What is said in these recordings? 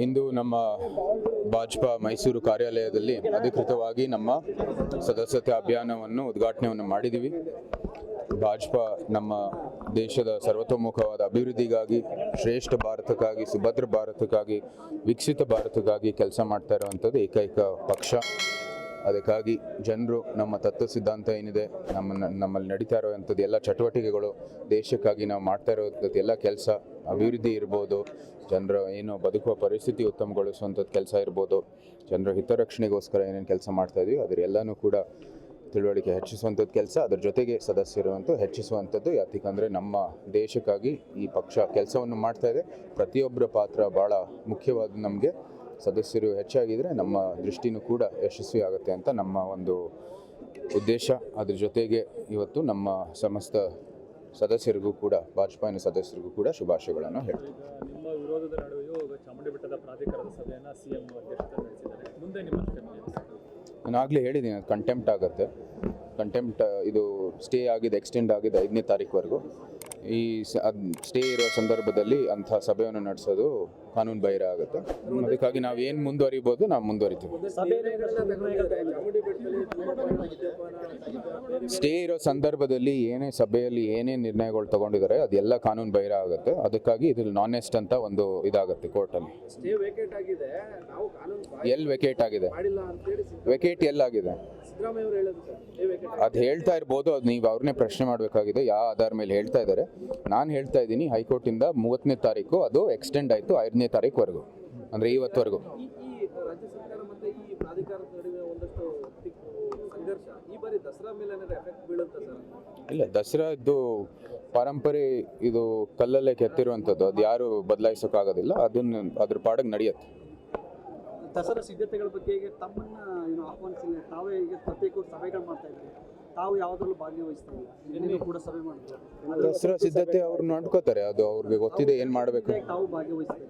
ಇಂದು ನಮ್ಮ ಭಾಜಪಾ ಮೈಸೂರು ಕಾರ್ಯಾಲಯದಲ್ಲಿ ಅಧಿಕೃತವಾಗಿ ನಮ್ಮ ಸದಸ್ಯತೆ ಅಭಿಯಾನವನ್ನು ಉದ್ಘಾಟನೆಯನ್ನು ಮಾಡಿದ್ದೀವಿ. ಭಾಜಪಾ ನಮ್ಮ ದೇಶದ ಸರ್ವತೋಮುಖವಾದ ಅಭಿವೃದ್ಧಿಗಾಗಿ, ಶ್ರೇಷ್ಠ ಭಾರತಕ್ಕಾಗಿ, ಸುಭದ್ರ ಭಾರತಕ್ಕಾಗಿ, ವಿಕಸಿತ ಭಾರತಕ್ಕಾಗಿ ಕೆಲಸ ಮಾಡ್ತಾ ಇರುವಂಥದ್ದು ಏಕೈಕ ಪಕ್ಷ. ಅದಕ್ಕಾಗಿ ಜನರು ನಮ್ಮ ತತ್ವ ಸಿದ್ಧಾಂತ ಏನಿದೆ, ನಮ್ಮಲ್ಲಿ ನಡೀತಾ ಇರುವಂಥದ್ದು ಎಲ್ಲ ಚಟುವಟಿಕೆಗಳು, ದೇಶಕ್ಕಾಗಿ ನಾವು ಮಾಡ್ತಾ ಇರುವಂಥದ್ದು ಎಲ್ಲ ಕೆಲಸ, ಅಭಿವೃದ್ಧಿ ಇರ್ಬೋದು, ಜನರ ಏನು ಬದುಕುವ ಪರಿಸ್ಥಿತಿ ಉತ್ತಮಗೊಳಿಸುವಂಥದ್ದು ಕೆಲಸ ಇರ್ಬೋದು, ಜನರ ಹಿತರಕ್ಷಣೆಗೋಸ್ಕರ ಏನೇನು ಕೆಲಸ ಮಾಡ್ತಾ ಇದೀವಿ ಅದರ ಎಲ್ಲನೂ ಕೂಡ ತಿಳುವಳಿಕೆ ಹೆಚ್ಚಿಸುವಂಥದ್ದು ಕೆಲಸ, ಅದರ ಜೊತೆಗೆ ಸದಸ್ಯರುವಂತೂ ಹೆಚ್ಚಿಸುವಂಥದ್ದು. ಯಾಕಂದರೆ ನಮ್ಮ ದೇಶಕ್ಕಾಗಿ ಈ ಪಕ್ಷ ಕೆಲಸವನ್ನು ಮಾಡ್ತಾ ಇದೆ. ಪ್ರತಿಯೊಬ್ಬರ ಪಾತ್ರ ಭಾಳ ಮುಖ್ಯವಾದ. ನಮಗೆ ಸದಸ್ಯರು ಹೆಚ್ಚಾಗಿದ್ದರೆ ನಮ್ಮ ದೃಷ್ಟಿನೂ ಕೂಡ ಯಶಸ್ವಿ ಆಗುತ್ತೆ ಅಂತ ನಮ್ಮ ಒಂದು ಉದ್ದೇಶ. ಅದ್ರ ಜೊತೆಗೆ ಇವತ್ತು ನಮ್ಮ ಸಮಸ್ತ ಸದಸ್ಯರಿಗೂ ಕೂಡ, ಭಾಜಪಾಯಿನ ಸದಸ್ಯರಿಗೂ ಕೂಡ ಶುಭಾಶಯಗಳನ್ನು ಹೇಳ್ತೀವಿ. ನಿಮ್ಮ ವಿರೋಧದ ನಡುವೆಯೂ ಚಾಮುಂಡಿ ಬೆಟ್ಟದ ಪ್ರಾಧಿಕಾರದ ಸಭೆಯನ್ನು ಸಿಎಂ ಅಧ್ಯಕ್ಷತೆ ನಡೆಸಿದ್ದಾರೆ. ಮುಂದೆ ನಿಮ್ಮ ನಾನು ಆಗಲೇ ಹೇಳಿದ್ದೀನಿ, ಅದು ಕಂಟೆಂಪ್ಟ್ ಆಗುತ್ತೆ. ಕಂಟೆಂಪ್ಟ್ ಇದು ಸ್ಟೇ ಆಗಿದೆ, ಎಕ್ಸ್ಟೆಂಡ್ ಆಗಿದೆ 5ನೇ ತಾರೀಕುವರೆಗೂ. ಈ ಸ್ಟೇ ಇರೋ ಸಂದರ್ಭದಲ್ಲಿ ಅಂಥ ಸಭೆಯನ್ನು ನಡೆಸೋದು ಕಾನೂನು ಬಾಹಿರ ಆಗುತ್ತೆ. ಅದಕ್ಕಾಗಿ ನಾವು ಏನು ಮುಂದುವರಿಬೋದು ನಾವು ಮುಂದುವರಿತೀವಿ. ಸ್ಟೇ ಇರೋ ಸಂದರ್ಭದಲ್ಲಿ ಏನೇ ಸಭೆಯಲ್ಲಿ ಏನೇ ನಿರ್ಣಯಗಳು ತಗೊಂಡಿದ್ದಾರೆ ಅದೆಲ್ಲ ಕಾನೂನು ಬಾಹಿರ ಆಗುತ್ತೆ. ಅದಕ್ಕಾಗಿ ಇದು ನಾನೆಸ್ಟ್ ಅಂತ ಒಂದು ಇದಾಗುತ್ತೆ ಕೋರ್ಟಲ್ಲಿ. ಎಲ್ಲಿ ವೆಕೇಟ್ ಆಗಿದೆ? ವೆಕೇಟ್ ಎಲ್ಲಾಗಿದೆ ಅದು ಹೇಳ್ತಾ ಇರ್ಬೋದು. ಅದು ನೀವು ಅವ್ರನ್ನೇ ಪ್ರಶ್ನೆ ಮಾಡಬೇಕಾಗಿದೆ ಯಾವ ಆಧಾರ ಮೇಲೆ ಹೇಳ್ತಾ ಇದ್ದಾರೆ. ನಾನು ಹೇಳ್ತಾ ಇದ್ದೀನಿ, ಹೈಕೋರ್ಟಿಂದ 30ನೇ ತಾರೀಕು ಅದು ಎಕ್ಸ್ಟೆಂಡ್ ಆಯಿತು 5ನೇ ತಾರೀಕುವರೆಗೂ, ಅಂದರೆ ಇವತ್ತುವರೆಗೂ. ರಾಜ್ಯ ಸರ್ಕಾರ ಮತ್ತು ಈ ಪ್ರಾಧಿಕಾರದ ನಡುವೆ ಒಂದಷ್ಟು ಸಂಘರ್ಷ ಈ ಬಾರಿ ದಸರಾ ಮೇಲೆ ಎಫೆಕ್ಟ್ ಬೀಳುತ್ತೆ ಸರ್? ಇಲ್ಲ, ದಸರಾ ಇದು ಪಾರಂಪರೆ, ಇದು ಕಲ್ಲಲ್ಲೇ ಕೆತ್ತಿರುವಂಥದ್ದು, ಅದು ಯಾರು ಬದಲಾಯಿಸೋಕ್ಕಾಗೋದಿಲ್ಲ. ಅದನ್ನು ಅದ್ರ ಪಾಡಿಗೆ ನಡೆಯುತ್ತೆ. ದಸರಾ ಸಿದ್ಧತೆಗಳ ಬಗ್ಗೆ ಈಗ ತಮ್ಮನ್ನು ಆಹ್ವಾನಿಸಿಲ್ಲ, ತಾವೇ ಈಗ ಪ್ರತ್ಯೇಕ ಸಭೆಗಳು ಮಾಡ್ತಾ ಇದ್ದಾರೆ, ತಾವು ಯಾವುದ್ರಲ್ಲೂ ಭಾಗವಹಿಸ್ತಾ ಇಲ್ಲ, ನಿನ್ನೆ ಕೂಡ ಸಭೆ ಮಾಡ್ತಾರೆ. ದಸರಾ ಸಿದ್ಧತೆ ಅವ್ರು ನೋಡ್ಕೋತಾರೆ, ಅದು ಅವ್ರಿಗೆ ಗೊತ್ತಿದೆ ಏನು ಮಾಡಬೇಕು. ತಾವು ಭಾಗವಹಿಸ್ತಾರೆ,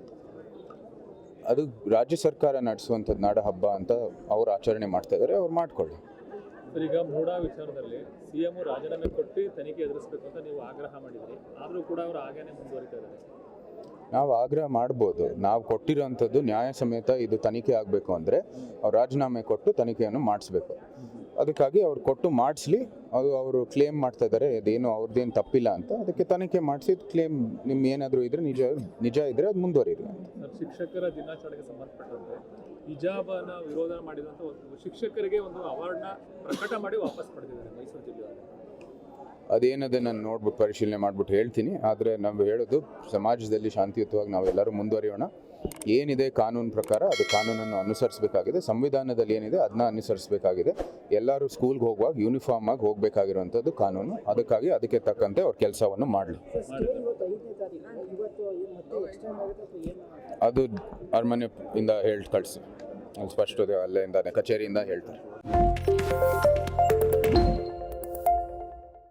ಅದು ರಾಜ್ಯ ಸರ್ಕಾರ ನಡೆಸುವಂಥದ್ದು ನಾಡ ಹಬ್ಬ ಅಂತ ಅವ್ರು ಆಚರಣೆ ಮಾಡ್ತಾ ಇದ್ದಾರೆ, ಅವ್ರು ಮಾಡ್ಕೊಳ್ಳಿ. ಈಗ ಮೂಡಾ ವಿಚಾರದಲ್ಲಿ ಸಿಎಂ ರಾಜೀನಾಮೆ ಕೊಟ್ಟು ತನಿಖೆ ಎದುರಿಸಬೇಕು ಅಂತ ನೀವು ಆಗ್ರಹ ಮಾಡಿದ್ರಿ, ಆದರೂ ಕೂಡ ಅವರು ಹಾಗೇನೆ ಮುಂದುವರಿತಾ ಇದ್ದಾರೆ. ನಾವು ಆಗ್ರಹ ಮಾಡ್ಬೋದು. ನಾವು ಕೊಟ್ಟಿರೋಂಥದ್ದು ನ್ಯಾಯ ಸಮೇತ ಇದು ತನಿಖೆ ಆಗಬೇಕು ಅಂದರೆ ಅವ್ರು ರಾಜೀನಾಮೆ ಕೊಟ್ಟು ತನಿಖೆಯನ್ನು ಮಾಡಿಸ್ಬೇಕು. ಅದಕ್ಕಾಗಿ ಅವ್ರು ಕೊಟ್ಟು ಮಾಡಿಸ್ಲಿ. ಅದು ಅವರು ಕ್ಲೇಮ್ ಮಾಡ್ತಾ ಇದ್ದಾರೆ ಅದೇನು ಅವ್ರದ್ದೇನು ತಪ್ಪಿಲ್ಲ ಅಂತ. ಅದಕ್ಕೆ ತನಿಖೆ ಮಾಡಿಸಿ ಕ್ಲೇಮ್ ನಿಮ್ಮ ಏನಾದರೂ ಇದ್ರೆ ನಿಜ ಇದ್ದರೆ ಅದು ಮುಂದುವರಿರಿ ಅಂತ. ಶಿಕ್ಷಕರ ದಿನಾಚರಣೆಗೆ ಸಂಬಂಧಪಟ್ಟಂತೆ ಹಿಜಾಬನ ವಿರೋಧ ಮಾಡಿದಂಥ ಒಂದು ಶಿಕ್ಷಕರಿಗೆ ಒಂದು ಅವಾರ್ಡ್ನ ಪ್ರಕಟ ಮಾಡಿ ವಾಪಸ್ ಪಡೆದಿದ್ದಾರೆ ಮೈಸೂರು ಜಿಲ್ಲೆಯಲ್ಲಿ. ಅದೇನದೆ ನಾನು ನೋಡ್ಬಿಟ್ಟು ಪರಿಶೀಲನೆ ಮಾಡಿಬಿಟ್ಟು ಹೇಳ್ತೀನಿ. ಆದರೆ ನಾವು ಹೇಳೋದು ಸಮಾಜದಲ್ಲಿ ಶಾಂತಿಯುತವಾಗಿ ನಾವೆಲ್ಲರೂ ಮುಂದುವರಿಯೋಣ. ಏನಿದೆ ಕಾನೂನು ಪ್ರಕಾರ ಅದು ಕಾನೂನನ್ನು ಅನುಸರಿಸಬೇಕಾಗಿದೆ. ಸಂವಿಧಾನದಲ್ಲಿ ಏನಿದೆ ಅದನ್ನ ಅನುಸರಿಸಬೇಕಾಗಿದೆ. ಎಲ್ಲರೂ ಸ್ಕೂಲ್ಗೆ ಹೋಗುವಾಗ ಯೂನಿಫಾರ್ಮ್ ಆಗಿ ಹೋಗಬೇಕಾಗಿರುವಂಥದ್ದು ಕಾನೂನು. ಅದಕ್ಕೆ ತಕ್ಕಂತೆ ಅವ್ರ ಕೆಲಸವನ್ನು ಮಾಡಲಿ. ಅದು ಅರಮನೆಯಿಂದ ಹೇಳಿ ಕಳಿಸಿ, ಅಲ್ಲಿ ಸ್ಪಷ್ಟತೆ ಅಲ್ಲಿಂದ ಕಚೇರಿಯಿಂದ ಹೇಳ್ತಾರೆ.